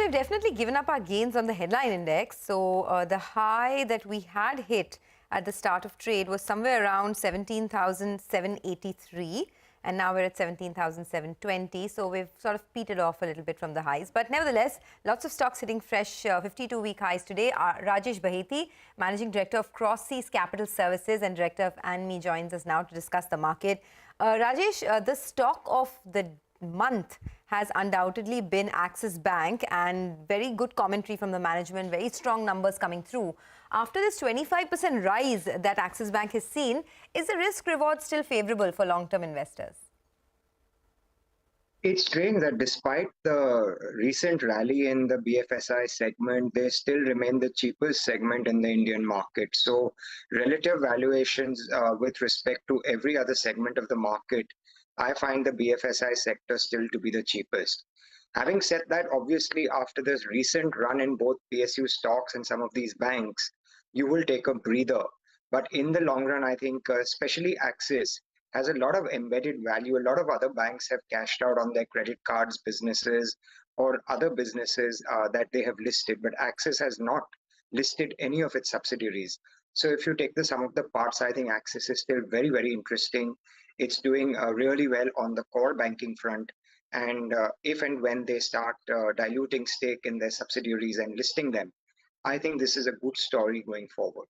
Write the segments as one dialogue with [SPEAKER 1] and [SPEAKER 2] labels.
[SPEAKER 1] we've definitely given up our gains on the headline index. So the high that we had hit at the start of trade was somewhere around 17,783. And now we're at 17,720. So we've sort of petered off a little bit from the highs. But nevertheless, lots of stocks hitting fresh 52-week highs today. Rajesh Baheti, Managing Director of Cross Seas Capital Services and Director of ANMI, joins us now to discuss the market. Rajesh, the stock of the month has undoubtedly been Axis Bank, and very good commentary from the management, very strong numbers coming through. After this 25% rise that Axis Bank has seen, is the risk reward still favorable for long-term investors?
[SPEAKER 2] It's strange that despite the recent rally in the BFSI segment, they still remain the cheapest segment in the Indian market. So relative valuations with respect to every other segment of the market, I find the BFSI sector still to be the cheapest. Having said that, obviously, after this recent run in both PSU stocks and some of these banks, you will take a breather. But in the long run, I think especially Axis has a lot of embedded value. A lot of other banks have cashed out on their credit cards businesses or other businesses that they have listed, but Axis has not listed any of its subsidiaries. So if you take the sum of the parts, I think Axis is still very, very interesting. It's doing really well on the core banking front. And if and when they start diluting stake in their subsidiaries and listing them, I think this is a good story going forward.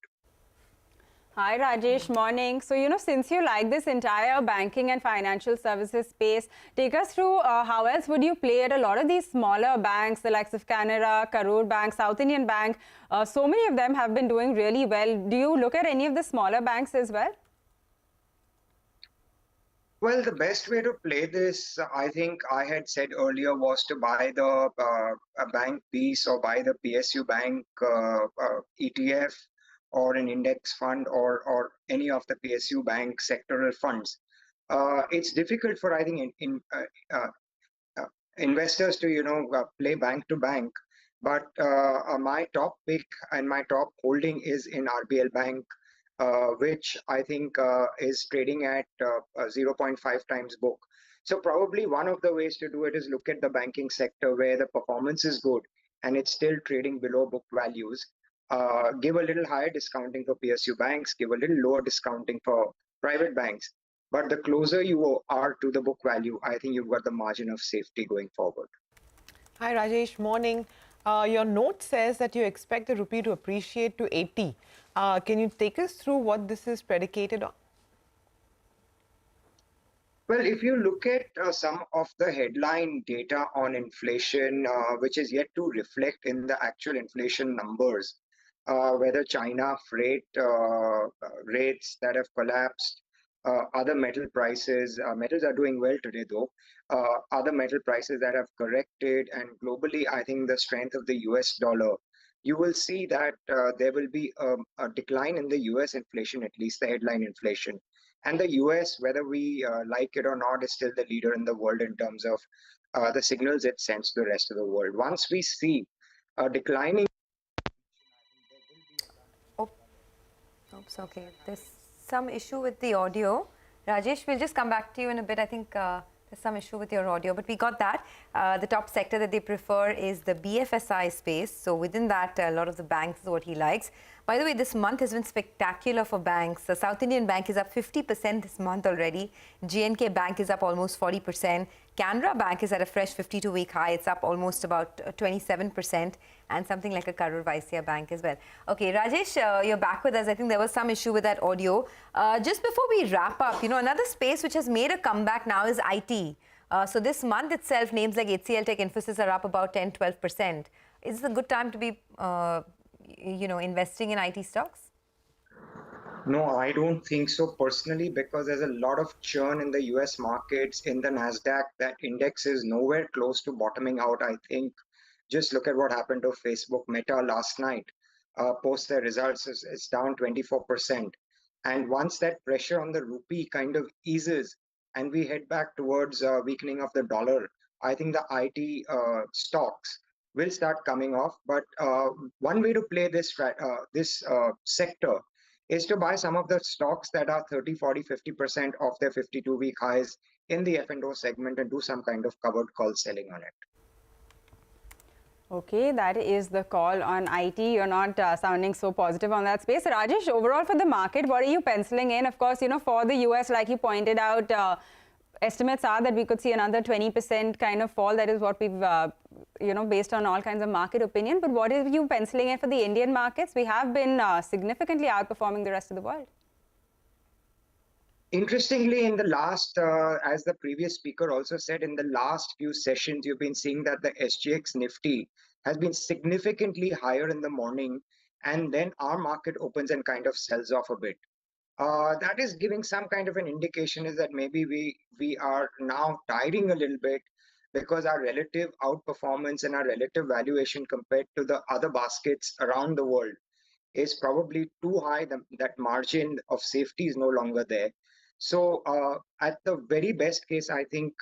[SPEAKER 3] Hi Rajesh, morning. So, since you like this entire banking and financial services space, take us through how else would you play at a lot of these smaller banks, the likes of Canara, Karur Bank, South Indian Bank. So many of them have been doing really well. Do you look at any of the smaller banks as well?
[SPEAKER 2] Well, the best way to play this, I think I had said earlier, was to buy the bank piece or buy the PSU bank ETF or an index fund or any of the PSU bank sectoral funds. It's difficult for, I think, investors to, play bank to bank. But my top pick and my top holding is in RBL Bank, which I think is trading at 0.5 times book. So probably one of the ways to do it is look at the banking sector where the performance is good and it's still trading below book values. Give a little higher discounting for PSU banks, give a little lower discounting for private banks. But the closer you are to the book value, I think you've got the margin of safety going forward.
[SPEAKER 4] Hi Rajesh, morning. Your note says that you expect the rupee to appreciate to 80. Can you take us through what this is predicated on?
[SPEAKER 2] Well, if you look at some of the headline data on inflation, which is yet to reflect in the actual inflation numbers, whether China freight rates that have collapsed, other metal prices, metals are doing well today though, other metal prices that have corrected, and globally, I think the strength of the US dollar, you will see that there will be a decline in the US inflation, at least the headline inflation. And the US, whether we like it or not, is still the leader in the world in terms of the signals it sends to the rest of the world. Once we see a declining...
[SPEAKER 1] Oops, okay. There's some issue with the audio. Rajesh, we'll just come back to you in a bit. I think there's some issue with your audio, but we got that. The top sector that they prefer is the BFSI space. So within that, a lot of the banks is what he likes. By the way, this month has been spectacular for banks. The South Indian Bank is up 50% this month already. J&K Bank is up almost 40%. Canara Bank is at a fresh 52-week high. It's up almost about 27%. And something like a Karur Vysya Bank as well. Okay, Rajesh, you're back with us. I think there was some issue with that audio. Just before we wrap up, another space which has made a comeback now is IT. So this month itself, names like HCL Tech, Infosys are up about 10-12%. Is this a good time to be investing in IT stocks?
[SPEAKER 2] No, I don't think so personally, because there's a lot of churn in the US markets. In the NASDAQ, that index is nowhere close to bottoming out, I think. Just look at what happened to Facebook Meta last night. Post their results, it's down 24%. And once that pressure on the rupee kind of eases and we head back towards weakening of the dollar, I think the IT stocks will start coming off. But one way to play this sector is to buy some of the stocks that are 30, 40, 50% of their 52-week highs in the F&O segment and do some kind of covered call selling on it.
[SPEAKER 3] Okay, that is the call on IT. You're not sounding so positive on that space. Rajesh, overall for the market, what are you penciling in? Of course, for the US, like you pointed out, estimates are that we could see another 20% kind of fall. That is what we've, based on all kinds of market opinion. But what are you penciling in for the Indian markets? We have been significantly outperforming the rest of the world.
[SPEAKER 2] Interestingly, in the last, as the previous speaker also said, in the last few sessions, you've been seeing that the SGX Nifty has been significantly higher in the morning, and then our market opens and kind of sells off a bit. That is giving some kind of an indication is that maybe we are now tiring a little bit because our relative outperformance and our relative valuation compared to the other baskets around the world is probably too high. That margin of safety is no longer there. So at the very best case, I think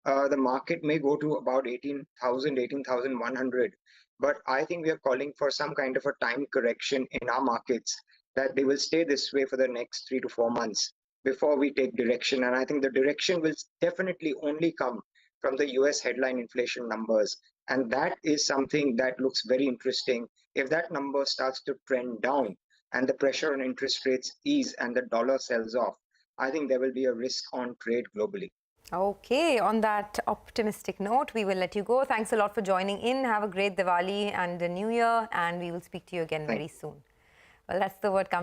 [SPEAKER 2] the market may go to about 18,000, 18,100. But I think we are calling for some kind of a time correction in our markets, that they will stay this way for the next 3 to 4 months before we take direction. And I think the direction will definitely only come from the US headline inflation numbers. And that is something that looks very interesting. If that number starts to trend down and the pressure on interest rates ease and the dollar sells off, I think there will be a risk on trade globally.
[SPEAKER 1] Okay, on that optimistic note, we will let you go. Thanks a lot for joining in. Have a great Diwali and a New Year, and we will speak to you again very soon. Well, that's the word coming.